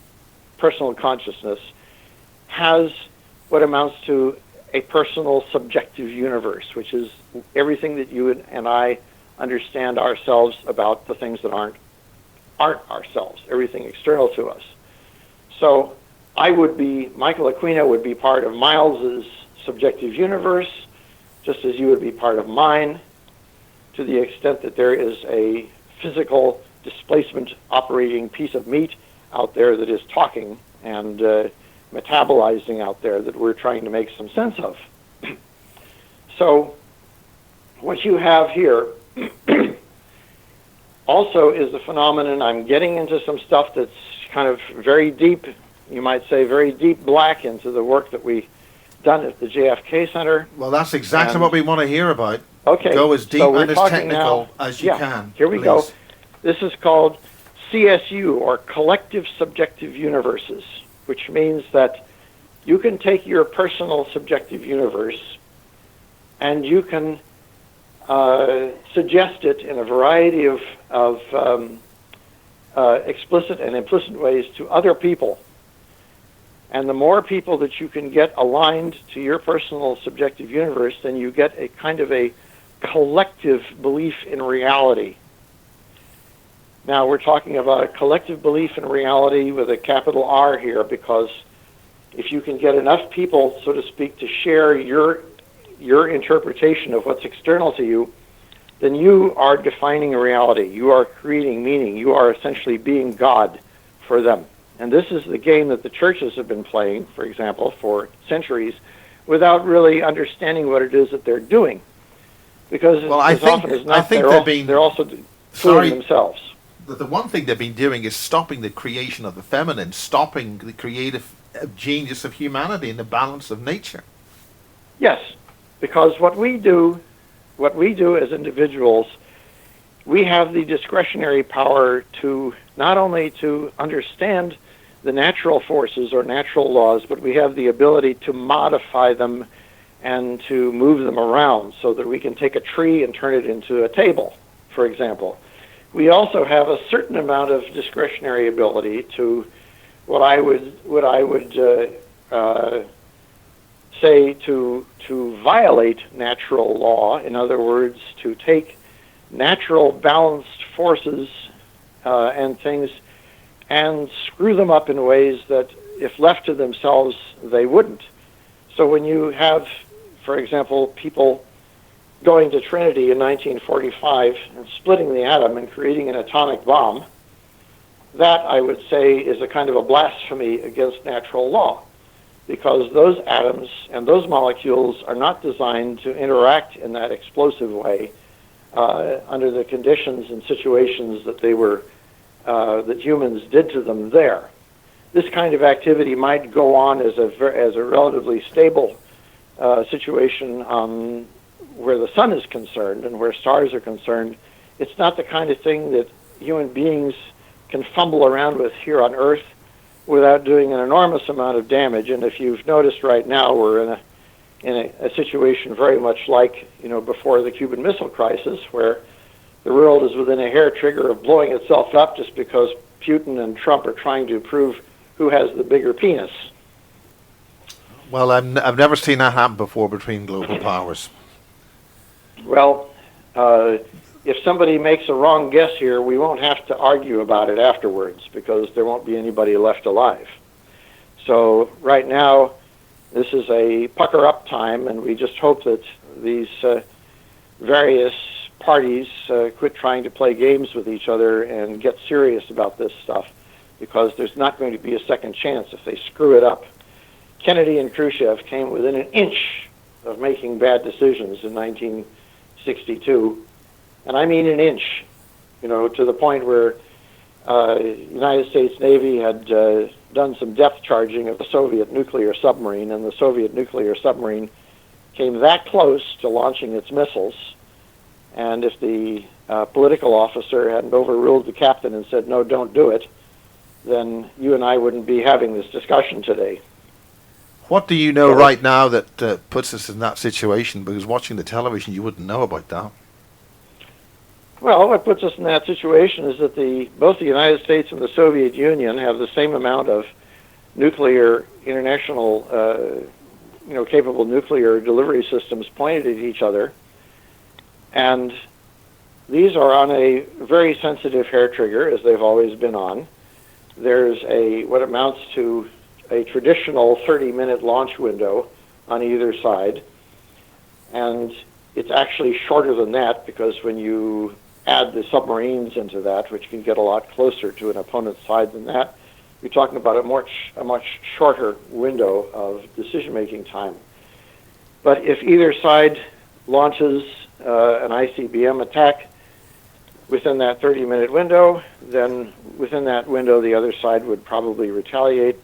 personal consciousness has what amounts to a personal subjective universe, which is everything that you and I understand ourselves about the things that aren't ourselves, everything external to us. So Michael Aquino would be part of Miles's subjective universe, just as you would be part of mine, to the extent that there is a physical displacement operating piece of meat out there that is talking and metabolizing out there that we're trying to make some sense of. So what you have here also is the phenomenon. I'm getting into some stuff that's kind of very deep, you might say very deep black into the work that we've done at the JFK Center. Well, that's exactly what we want to hear about. Okay. Go as deep and as technical as you can. Here we go. This is called CSU, or Collective Subjective Universes, which means that you can take your personal subjective universe and you can suggest it in a variety of explicit and implicit ways to other people. And the more people that you can get aligned to your personal subjective universe, then you get a kind of a collective belief in reality. Now, we're talking about a collective belief in reality with a capital R here, because if you can get enough people, so to speak, to share your interpretation of what's external to you, then you are defining reality. You are creating meaning. You are essentially being God for them. And this is the game that the churches have been playing, for example, for centuries, without really understanding what it is that they're doing. Because often as not, they're also fooling themselves. The one thing they've been doing is stopping the creation of the feminine, stopping the creative genius of humanity and the balance of nature. Yes, because what we do as individuals, we have the discretionary power to not only to understand the natural forces or natural laws, but we have the ability to modify them and to move them around so that we can take a tree and turn it into a table, for example. We also have a certain amount of discretionary ability to what I would say to violate natural law. In other words, to take natural balanced forces and things and screw them up in ways that, if left to themselves, they wouldn't. So when you have, for example, people going to Trinity in 1945 and splitting the atom and creating an atomic bomb, that, I would say, is a kind of a blasphemy against natural law, because those atoms and those molecules are not designed to interact in that explosive way under the conditions and situations that they were that humans did to them there. This kind of activity might go on as a relatively stable situation where the sun is concerned and where stars are concerned. It's not the kind of thing that human beings can fumble around with here on Earth without doing an enormous amount of damage. And if you've noticed right now, we're in a situation very much like, before the Cuban Missile Crisis, where the world is within a hair trigger of blowing itself up just because Putin and Trump are trying to prove who has the bigger penis. Well, I've never seen that happen before between global powers. Well, if somebody makes a wrong guess here, we won't have to argue about it afterwards because there won't be anybody left alive. So right now, this is a pucker up time, and we just hope that these various parties quit trying to play games with each other and get serious about this stuff, because there's not going to be a second chance if they screw it up. Kennedy and Khrushchev came within an inch of making bad decisions in 1962, and I mean an inch, to the point where United States Navy had done some depth charging of the Soviet nuclear submarine, and the Soviet nuclear submarine came that close to launching its missiles. And if the political officer hadn't overruled the captain and said, no, don't do it, then you and I wouldn't be having this discussion today. What do you know right now that puts us in that situation? Because watching the television, you wouldn't know about that. Well, what puts us in that situation is that both the United States and the Soviet Union have the same amount of nuclear, international, capable nuclear delivery systems pointed at each other. And these are on a very sensitive hair trigger, as they've always been on. There's what amounts to a traditional 30-minute launch window on either side. And it's actually shorter than that, because when you add the submarines into that, which can get a lot closer to an opponent's side than that, you're talking about a much shorter window of decision-making time. But if either side launches an ICBM attack within that 30-minute window, then within that window the other side would probably retaliate.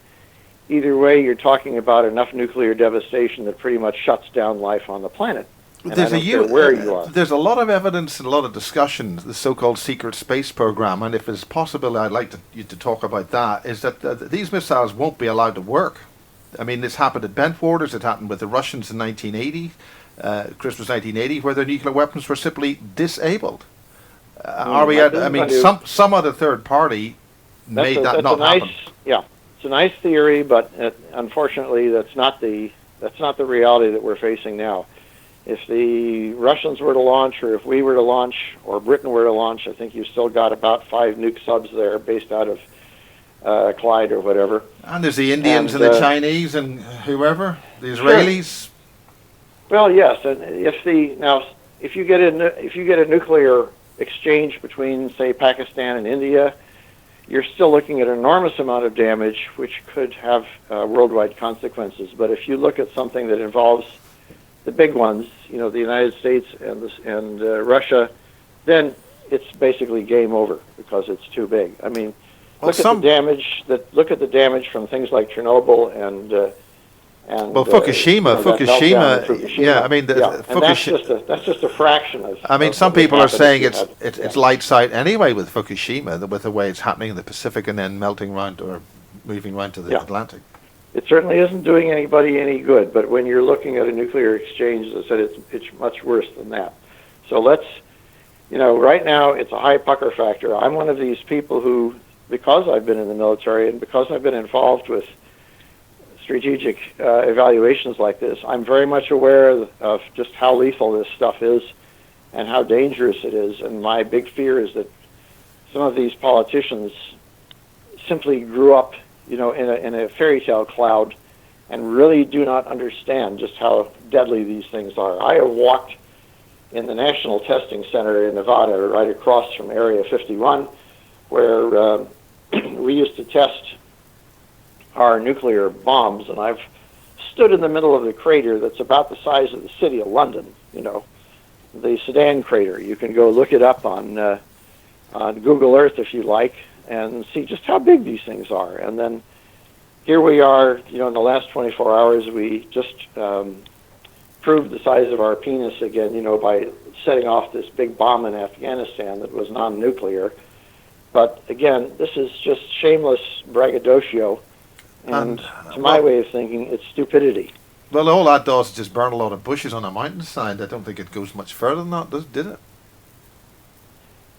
Either way, you're talking about enough nuclear devastation that pretty much shuts down life on the planet. And I don't care where you are. There's a lot of evidence and a lot of discussion, the so-called secret space program, and if it's possible, I'd like you to talk about that, is that these missiles won't be allowed to work. I mean, this happened at Bentwaters, it happened with the Russians in 1980, Christmas 1980, where their nuclear weapons were simply disabled. Some other third party made that not happen. Yeah, it's a nice theory, but unfortunately, that's not the reality that we're facing now. If the Russians were to launch, or if we were to launch, or Britain were to launch, I think you've still got about 5 nuke subs there based out of Clyde or whatever. And there's the Indians and the Chinese and whoever, the Israelis. Sure. Well, yes, and if you get a nuclear exchange between, say, Pakistan and India, you're still looking at an enormous amount of damage, which could have worldwide consequences. But if you look at something that involves the big ones, the United States and Russia, then it's basically game over because it's too big. I mean, look at the damage from things like Chernobyl and Fukushima. Yeah, I mean, that's just a fraction of. I mean, some people are saying it's lights out anyway with Fukushima, with the way it's happening in the Pacific and then melting round or moving round to the Atlantic. It certainly isn't doing anybody any good, but when you're looking at a nuclear exchange, as I said, it's much worse than that. So right now it's a high pucker factor. I'm one of these people who, because I've been in the military and because I've been involved with strategic evaluations like this, I'm very much aware of just how lethal this stuff is and how dangerous it is. And my big fear is that some of these politicians simply grew up in a fairy tale cloud and really do not understand just how deadly these things are. I have walked in the National Testing Center in Nevada, right across from Area 51, where we used to test our nuclear bombs, and I've stood in the middle of the crater that's about the size of the city of London, the Sedan crater. You can go look it up on Google Earth if you like. and see just how big these things are. And then here we are, in the last 24 hours, we just proved the size of our penis again, by setting off this big bomb in Afghanistan that was non-nuclear. But again, this is just shameless braggadocio, and to my way of thinking, it's stupidity. Well, all that does is just burn a lot of bushes on a mountainside. I don't think it goes much further than that, did it?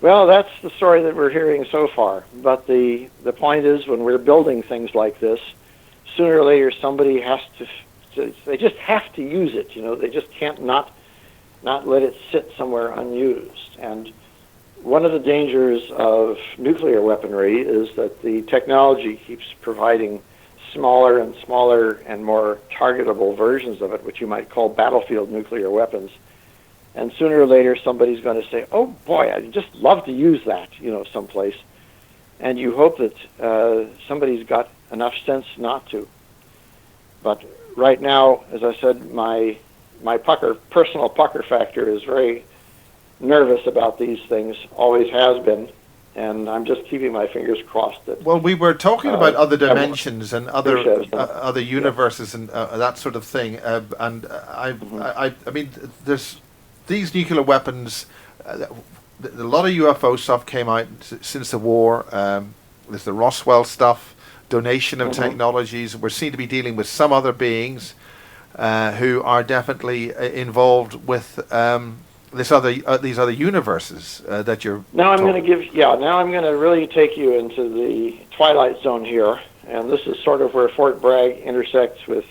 Well, that's the story that we're hearing so far. But the point is, when we're building things like this, sooner or later somebody has to, they just have to use it. They just can't not let it sit somewhere unused. And one of the dangers of nuclear weaponry is that the technology keeps providing smaller and smaller and more targetable versions of it, which you might call battlefield nuclear weapons. And sooner or later, somebody's going to say, oh boy, I'd just love to use that, someplace. And you hope that somebody's got enough sense not to. But right now, as I said, my personal pucker factor is very nervous about these things, always has been. And I'm just keeping my fingers crossed that. Well, we were talking about other dimensions and other universes and that sort of thing. I mean, there's these nuclear weapons. A lot of UFO stuff came out since the war. There's the Roswell stuff, donation of technologies. We seem to be dealing with some other beings who are definitely involved with. These other universes that you're. Now I'm going to really take you into the twilight zone here, and this is sort of where Fort Bragg intersects with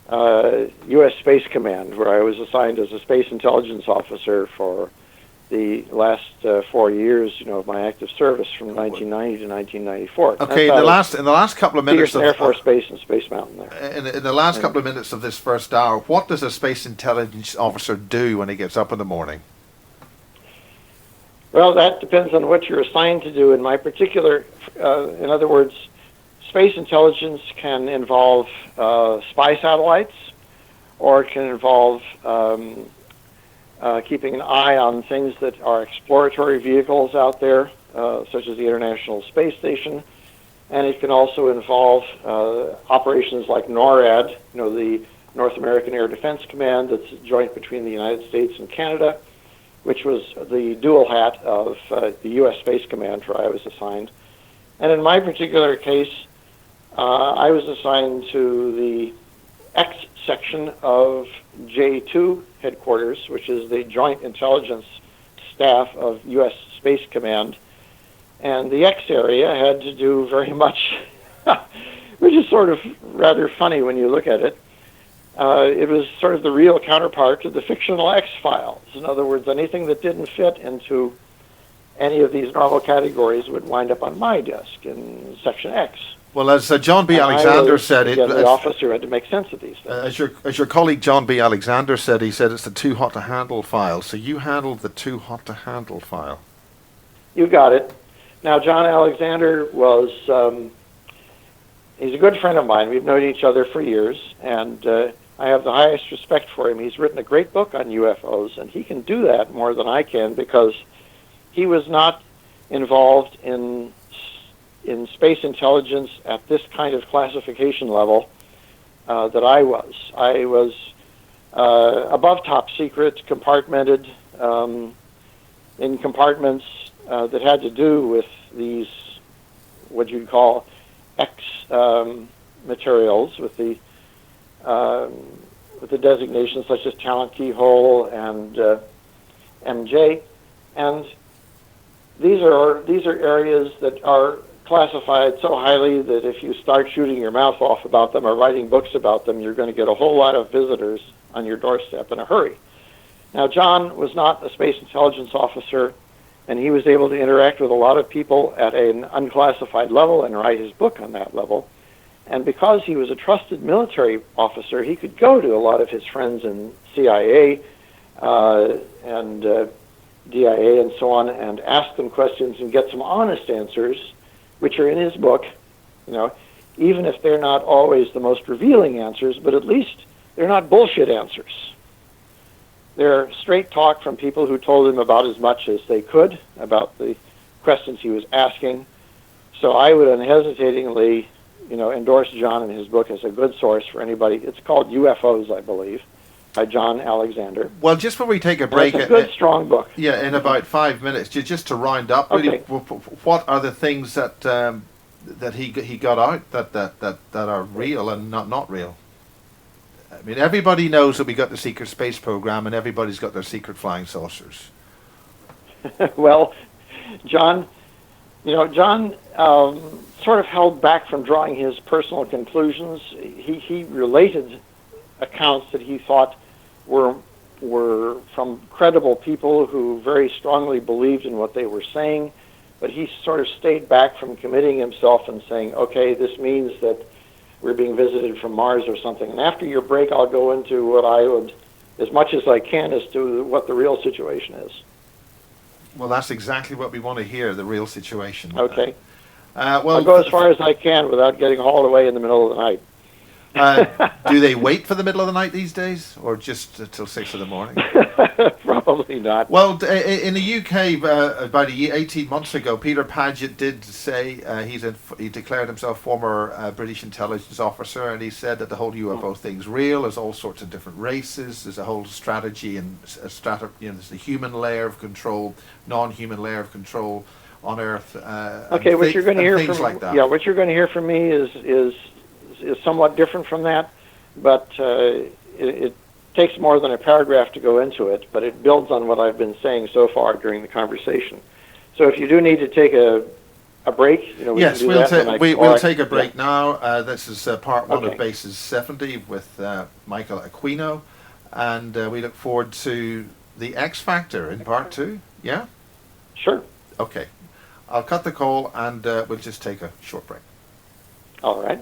U.S. Space Command, where I was assigned as a space intelligence officer for the last 4 years, of my active service from 1990 to 1994. Okay, in the last couple of minutes of Air Force Base and Space Mountain there. In the last couple of minutes of this first hour, what does a space intelligence officer do when he gets up in the morning? Well, that depends on what you're assigned to do. In my particular, in other words, space intelligence can involve spy satellites, or it can involve keeping an eye on things that are exploratory vehicles out there, such as the International Space Station. And it can also involve operations like NORAD, the North American Air Defense Command, that's joint between the United States and Canada, which was the dual hat of the U.S. Space Command, where I was assigned. And in my particular case, I was assigned to the X section of J2 headquarters, which is the Joint Intelligence Staff of U.S. Space Command. And the X area had to do very much, which is sort of rather funny when you look at it. It was sort of the real counterpart to the fictional X-Files. In other words, anything that didn't fit into any of these normal categories would wind up on my desk in Section X. Well, as John B. Alexander said, the officer had to make sense of these things. As your colleague John B. Alexander said, he said it's the too hot to handle file. So you handled the too hot to handle file. You got it. Now, John Alexander was, he's a good friend of mine. We've known each other for years, and I have the highest respect for him. He's written a great book on UFOs, and he can do that more than I can because he was not involved in space intelligence at this kind of classification level that I was. I was above top secret, compartmented, in compartments that had to do with these, what you'd call X materials, with the designations such as talent keyhole and MJ, and these are areas that are classified so highly that if you start shooting your mouth off about them or writing books about them, you're going to get a whole lot of visitors on your doorstep in a hurry. Now, John was not a space intelligence officer, and he was able to interact with a lot of people at an unclassified level and write his book on that level. And because he was a trusted military officer, he could go to a lot of his friends in CIA and DIA and so on and ask them questions and get some honest answers, which are in his book, even if they're not always the most revealing answers, but at least they're not bullshit answers. They're straight talk from people who told him about as much as they could about the questions he was asking, So I would unhesitatingly, endorse John and his book as a good source for anybody. It's called UFOs, I believe, by John Alexander. Well, just before we take a break, it's a good, strong book. Yeah, in about 5 minutes, just to round up, really, what are the things that that he got out that are real and not real? I mean, everybody knows that we got the secret space program, and everybody's got their secret flying saucers. Well, John, John sort of held back from drawing his personal conclusions. He related accounts that he thought were from credible people who very strongly believed in what they were saying, but he sort of stayed back from committing himself and saying, okay, this means that we're being visited from Mars or something. And after your break, I'll go into what I would, as much as I can, as to what the real situation is. Well, that's exactly what we want to hear, the real situation. Okay. Well, I'll go as far as I can without getting hauled away in the middle of the night. Do they wait for the middle of the night these days, or just till 6 in the morning? Probably not. Well, in the UK, about 18 months ago, Peter Paget did say he declared himself former British intelligence officer, and he said that the whole UFO thing's real. There's all sorts of different races. There's a whole strategy and there's the human layer of control, non-human layer of control on Earth. Okay, what you're going to hear things from like that. Yeah, what you're going to hear from me is somewhat different from that, but it takes more than a paragraph to go into it, but it builds on what I've been saying so far during the conversation. So if you do need to take a break, yes, we'll take a break now. This is part one of Bases 70 with Michael Aquino, and we look forward to the X Factor in part 2. Yeah? Sure. Okay. I'll cut the call, and we'll just take a short break. All right.